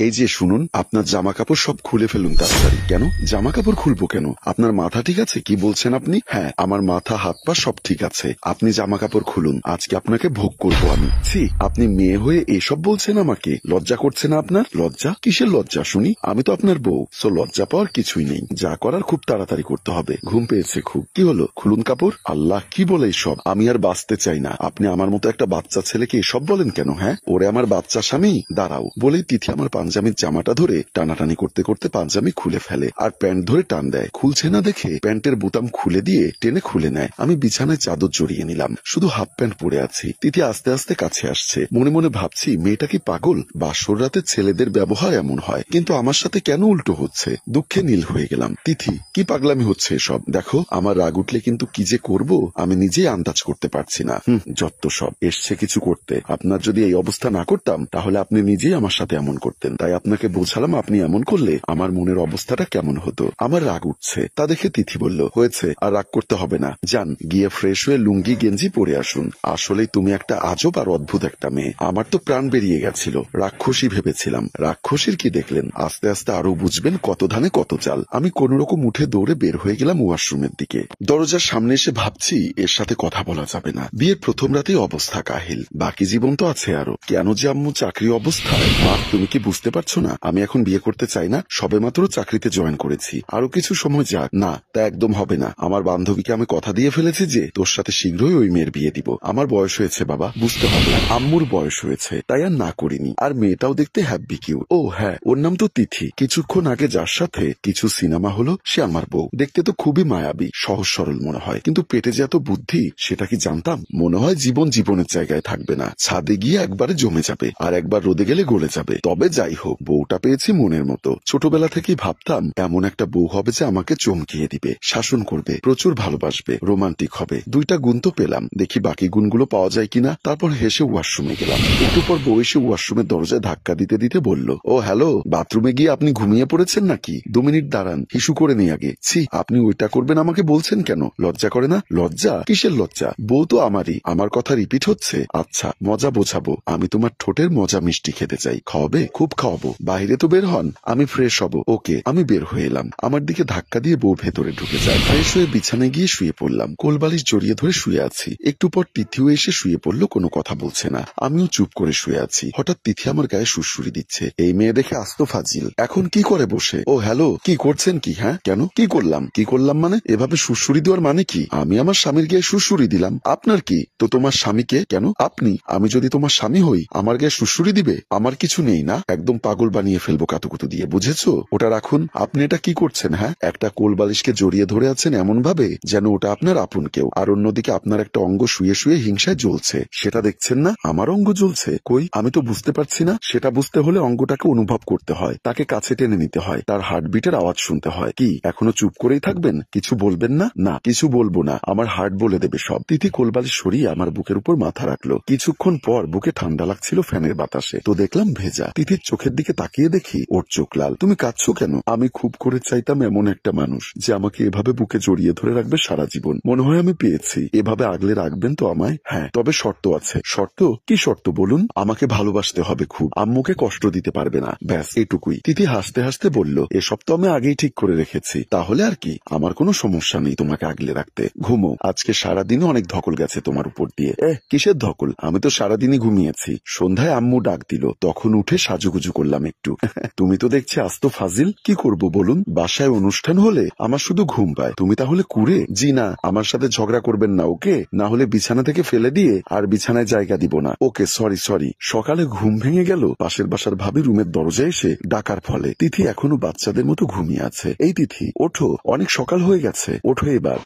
এই যে শুনুন, আপনার জামা কাপড় সব খুলে ফেলুন তাড়াতাড়ি। কেন জামা কাপড় খুলবো কেন? আপনার মাথা ঠিক আছে? কি বলছেন আপনি? হ্যাঁ, আমার মাথা হাত পা সব ঠিক আছে। আপনি জামা কাপড় খুলুন, আজকে আপনাকে ভোগ করবো আমি। ছি, আপনি মেয়ে হয়ে এসব বলছেন আমাকে? লজ্জা করছে না আপনার? লজ্জা? কিসের লজ্জা শুনি? আমি তো আপনার বউ, সো লজ্জা পাওয়ার কিছুই নেই। যা করার খুব তাড়াতাড়ি করতে হবে। ঘুম পেয়েছে খুব। কি হলো, খুলুন কাপড়। আল্লাহ, কি বলে এসব? আমি আর বাঁচতে চাই না। আপনি আমার মতো একটা বাচ্চা ছেলেকে এসব বলেন কেন? হ্যাঁ, ওরে আমার বাচ্চা স্বামী। দাঁড়াও বলেই তিথি আমার পাঞ্জাবির জামাটা ধরে টানাটানি করতে করতে পাঞ্জাবি খুলে ফেলে আর প্যান্ট ধরে টান দেয়। খুলছে না দেখে প্যান্টের বোতাম খুলে দিয়ে টেনে খুলে নেয়। আমি বিছানায় চাদর জড়িয়ে নিলাম, শুধু হাফ প্যান্ট পরে আছি। তিথি আস্তে আস্তে কাছে আসছে। মনে মনে ভাবছি, মেয়েটা কি পাগল? বাসর রাতে ছেলেদের ব্যবহার এমন হয়, কিন্তু আমার সাথে কেন উল্টো হচ্ছে? দুঃখে নীল হয়ে গেলাম। তিথি, কি পাগলামি হচ্ছে এসব? দেখো, আমার রাগ উঠলে কিন্তু কি যে করব আমি নিজেই আন্দাজ করতে পারছি না। যত সব এসছে কিছু করতে। আপনার যদি এই অবস্থা না করতাম তাহলে আপনি নিজেই আমার সাথে এমন করতেন। তাই আপনাকে বোঝালাম আপনি এমন করলে আমার মনের অবস্থাটা কেমন হতো। আমার রাগ উঠছে। তা দেখে তিথি বলল, হয়েছে, আর রাগ করতে হবে না। যান, গিয়ে ফ্রেশ হয়ে লুঙ্গি গেঞ্জি পরে আসুন। আসলেই তুমি একটা আজব আর অদ্ভুত একটা মেয়ে। আমার তো প্রাণ বেরিয়ে গেছিল। রাক্ষসী ভেবেছিলাম। রাক্ষসীর কি দেখলেন? আস্তে আস্তে আরো বুঝবেন কত ধানে কত চাল। আমি কোন রকম উঠে দৌড়ে বের হয়ে গেলাম ওয়াশরুমের দিকে। দরজার সামনে এসে ভাবছি, এর সাথে কথা বলা যাবে না। বিয়ের প্রথম রাতেই অবস্থা কাহিল, বাকি জীবন তো আছে আরো। কেন যে আম্মু চাকরি অবস্থায়। আর তুমি কি বুঝতে পারছো না আমি এখন বিয়ে করতে চাই না? সবেমাত্র চাকরিতে জয়েন করেছি, আরো কিছু সময় যাক। না, তা একদম হবে না। আমার বান্ধবীকে আমি কথা দিয়ে ফেলেছি যে তোর সাথে শীঘ্রই ওই মেয়ের বিয়ে দিব। আমার বয়স হয়েছে বাবা, বুঝতে হবে। আম্মুর বয়স হয়েছে, তাই আর না করিনি। আর মেয়েটাও দেখতে হ্যাপি কিউট। ও হ্যাঁ, ওর নাম তো তিথি। কিছুক্ষণ আগে যার সাথে কিছু সিনেমা হলো সে আমার বউ। দেখতে তো খুবই মায়াবী, সহজ সরল মনে হয়, কিন্তু পেটে যে এত বুদ্ধি সেটা কি জানতাম? মনে হয় জীবন জীবনের জায়গায় থাকবে না, ছাদে গিয়ে একবারে জমে যাবে আর একবার রোদে গেলে গলে যাবে। তবে যাই হোক, বউটা পেয়েছি মনের মতো। ছোটবেলা থেকেই ভাবতাম এমন একটা বউ হবে যে আমাকে চমকিয়ে দিবে, শাসন করবে, প্রচুর ভালোবাসবে, রোমান্টিক হবে। দুইটা গুণ তো পেলাম, দেখি বাকি গুণগুলো পাওয়া যায় কিনা। তারপর হেসে ওয়াশরুমে গেলাম। একটু পর বউ এসে ওয়াশরুমের দরজায় ধাক্কা দিতে দিতে বলল, ও হ্যালো, বাথরুমে গিয়ে আপনি ঘুমিয়ে পড়েছেন নাকি? 2 মিনিট দাঁড়ান, হিসু করে নিই আগে। ছি, আপনি ওইটা করবেন আমাকে বলছেন কেন? লজ্জা করে না? লজ্জা? কিসের লজ্জা? বউ তো আমারই। আমার কথা রিপিট হচ্ছে? আচ্ছা, মজা বোঝাবো। আমি তোমার ঠোঁটের মজা মিষ্টি খেতে চাই। খাওয়াবে? খুব খাওয়াবো। বাইরে তো বের হন, আমি ফ্রেশ হব। ওকে। আমি বের হয়ে এলাম। আমার দিকে ধাক্কা দিয়ে বউ ভেতরে ঢুকে যায়। ফ্রেশ হয়ে বিছানায় গিয়ে শুয়ে পড়লাম। কোলবালিশ জড়িয়ে ধরে শুয়ে আছি। একটু পর তিথিও এসে শুয়ে পড়লো, কোনো কথা বলছে না। আমিও চুপ করে শুয়ে আছি। হঠাৎ তিথি আমার গায়ে সুড়সুড়ি দিচ্ছে। এই মেয়ে দেখে আস্ত ফাজিল। এখন কি করে বসে? ও হ্যালো, কি করছেন কি? হ্যাঁ, কেন? কি করলাম? কি করলাম মানে? এভাবে সুড়সুড়ি দেওয়ার মানে কি? আমি আমার স্বামীর গায়ে সুড়সুড়ি দিলাম? আপনার কি? তো তোমার স্বামীকে কেন? আপনি? আমি যদি তোমার স্বামী হই আমার গায়ে সুড়সুড়ি দিবে? আমার কিছু নেই না? একদম পাগল বানিয়ে ফেলবো কাতুকুতু দিয়ে, বুঝেছো? ওটা রাখুন। আপনি এটা কি করছেন? হ্যাঁ, একটা কোলবালিশকে জড়িয়ে ধরে আছেন এমন ভাবে যেন ওটা আপনার আপন কেউ, আর অন্যদিকে আপনার একটা অঙ্গ শুয়ে শুয়ে হিংসায় জ্বলছে। সেটা দেখছেন না? আমার অঙ্গ জ্বলছে? কই, আমি তো বুঝতে পারছি না। সেটা বুঝতে হলে অঙ্গটাকে অনুভব করতে হয়, তাকে কাছে টেনে নিতে হয়, তার হার্টবিটের আওয়াজ শুনতে হয়। কি এখনো চুপ করেই থাকবেন? কিছু বলবেন না? না, কিছু বলবো না, আমার হার্ট বলে দেবে সব। তিথি কোলবালিশ সরিয়ে আমার বুকের উপর মাথা রাখলো। কিছুক্ষণ পর বুকে ঠান্ডা লাগছিল ফ্যানের বাতাসে, তো দেখলাম ভেজা। তিথির চোখের দিকে তাকিয়ে দেখি ওর চোখ লাল। তুমি কাঁদছো কেন? আমি খুব করে চাইতাম এমন একটা মানুষ যে আমাকে এভাবে বুকে জড়িয়ে ধরে রাখবে সারা জীবন। মনে হয় আমি পেয়েছি। এভাবে আগলে রাখবেন তো আমায়? হ্যাঁ, তবে শর্ত আছে। শর্ত? কি শর্ত বলুন? আমাকে ভালোবাসতে হবে খুব, আম্মুকে কষ্ট দিতে পারবে না, ব্যাস এটুকুই। তিথি হাসতে হাসতে বলল, এসব তো আমি আগেই ঠিক করে রেখেছি। তাহলে আর কি, আমার কোনো সমস্যা নেই তোমাকে আগলে রাখতে। ঘুমো, আজকে সারাদিনে অনেক ধকল গেছে তোমার উপর দিয়ে। কিসের ধকল? আমি তো সারাদিনই ঘুমিয়েছি। সন্ধ্যায় আম্মু ডাক দিল, তখন উঠে সাজুগুজু করলাম একটু। তুমি তো দেখছি আস্ত ফাজিল। কি করব বলুন? বাসায় অনুষ্ঠান হলে আমার শুধু ঘুম পায়, তুমি তাহলে কুড়ে? জি না, আমার সাথে ঝগড়া করবেন না, ওকে? না হলে বিছানা থেকে ফেলে দিয়ে আর বিছানায় জায়গা দিব না। ওকে, সরি সরি। সকালে ঘুম ভেঙে গেল পাশের বাসার ভাবি রুমের দরজায় এসে ডাকার ফলে। তিথি এখনো বাচ্চাদের মতো ঘুমিয়ে আছে। এই তিথি, ওঠো, অনেক সকাল হয়ে গেছে, ওঠো এবার।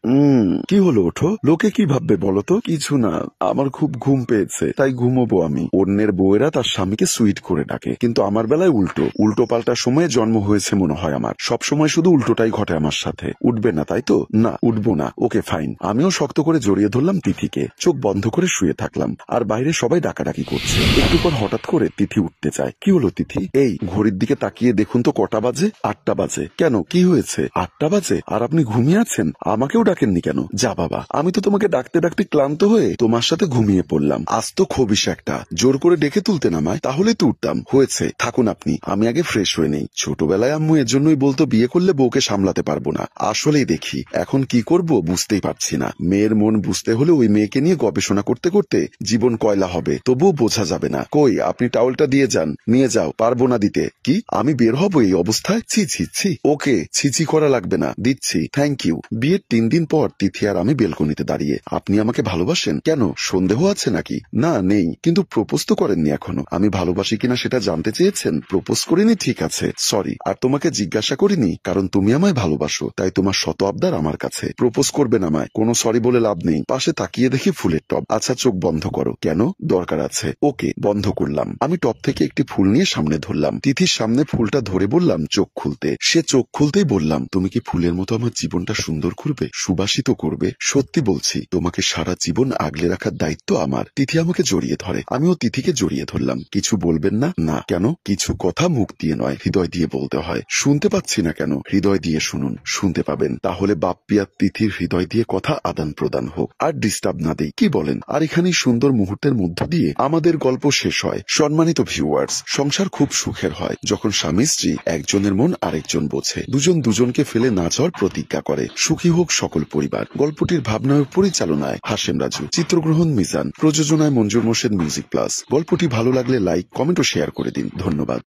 কি হলো, ওঠো। লোকে কি ভাববে বলো তো? কিছু না, আমার খুব ঘুম পেয়েছে তাই ঘুমোবো আমি। অন্যের বউয়েরা তার স্বামীকে সুইট করে ডাকে, কিন্তু আমার বেলায় উল্টো। উল্টো পাল্টা সময়ে জন্ম হয়েছে মনে হয় আমার। সব সময় শুধু উল্টোটাই ঘটে আমার সাথে। উঠবে না তাই তো? না, উঠবো না। Okay fine. আমিও শক্ত করে জড়িয়ে ধরলাম তিথিকে, চোখ বন্ধ করে শুয়ে থাকলাম। আর বাইরে সবাই ডাকাডাকি করছে। একটু পর হঠাৎ করে তিথি উঠতে চায়। কি হলো তিথি? এই ঘড়ির দিকে তাকিয়ে দেখুন তো কটা বাজে। 8টা বাজে। কেন, কি হয়েছে? 8টা বাজে আর আপনি ঘুমিয়ে আছেন? আমাকেও ডাকেননি কেন? যা বাবা, আমি তো তোমাকে ডাকতে ডাকতে ক্লান্ত হয়ে তোমার সাথে ঘুমিয়ে পড়লাম। আজ তো খবিস একটা, জোর করে ডেকে তুলতে নামায়, তাহলে তো উঠতাম। হয়েছে, থাকুন আপনি, আমি আগে ফ্রেশ হয়ে নেই। ছোটবেলায় আম্মু এর জন্যই বলতো বিয়ে করলে বউকে সামলাতে পারবো না। আসলেই দেখি এখন কি করব বুঝতেই পারছি না। মেয়ের মন বুঝতে হলে ওই মেয়েকে নিয়ে গবেষণা করতে করতে জীবন কয়লা হবে, তবুও বোঝা যাবে না। কই আপনি টাওয়েলটা দিয়ে যান। নিয়ে যাও, পারবো না দিতে। কি আমি বের হব এই অবস্থায়? ছি ছি ছি। ওকে, ছিছি করা লাগবে না, দিচ্ছি, থ্যাংক ইউ। বিয়ের 3 দিন পর তিথি আর আমি বেলকনিতে দাঁড়িয়ে। আপনি আমাকে ভালোবাসেন? কেন, সন্দেহ আছে নাকি? না নেই, কিন্তু প্রপোজ তো করেননি এখনো। আমি ভালোবাসি কিনা সেটা জানতে চেয়েছেন। প্রপোজ করিনি, ঠিক আছে, সরি। আর তোমাকে জিজ্ঞাসা করিনি, কারণ তুমি আমায় ভালোবাসো, তাই তোমার শত আবদার আমার কাছে। প্রপোজ করবেন আমায়, কোনো সরি বলে লাভ নেই। পাশে তাকিয়ে দেখি ফুলের টব। আচ্ছা চোখ বন্ধ করো। কেন, দরকার আছে। ওকে, বন্ধ করলাম। আমি টব থেকে একটি ফুল নিয়ে সামনে ধরলাম। তিথির সামনে ফুলটা ধরে বললাম চোখ খুলতে। সে চোখ খুলতেই বললাম, তুমি কি ফুলের মতো আমার জীবনটা সুন্দর করবে, সুবাসিত করবে? সত্যি বলছি, তোমাকে সারা জীবন আগলে রাখার দায়িত্ব আমার। তিথি আমাকে জড়িয়ে ধরে, আমিও তিথিকে জড়িয়ে ধরলাম। কিছু বলবেন না? না। কেন? কিছু কথা মুখ দিয়ে নয়, হৃদয় দিয়ে বলতে হয়। শুনতে পাচ্ছি না কেন? হৃদয় দিয়ে শুনুন, শুনতে পাবেন। তাহলে বাপ্পি আর তিথির হৃদয় দিয়ে কথা আদান প্রদান হোক, আর ডিস্টার্ব না দেই, কি বলেন? আর এখানেই সুন্দর মুহূর্তের মধ্য দিয়ে আমাদের গল্প শেষ হয়। সম্মানিত ভিউয়ার্স, সংসার খুব সুখের হয় যখন স্বামী স্ত্রী একজনের মন আরেকজন বোঝে, দুজন দুজনকে ফেলে না যাওয়ার প্রতিজ্ঞা করে। সুখী হোক সকল পরিবার। গল্পটির ভাবনা ও পরিচালনায় হাশেম রাজু, চিত্রগ্রহণ মিজান, প্রযোজনায় মঞ্জুর মোর্শেদ, মিউজিক প্লাস। গল্পটি ভালো লাগলে লাইক, কমেন্ট ও শেয়ার করে দিন। ধন্যবাদ।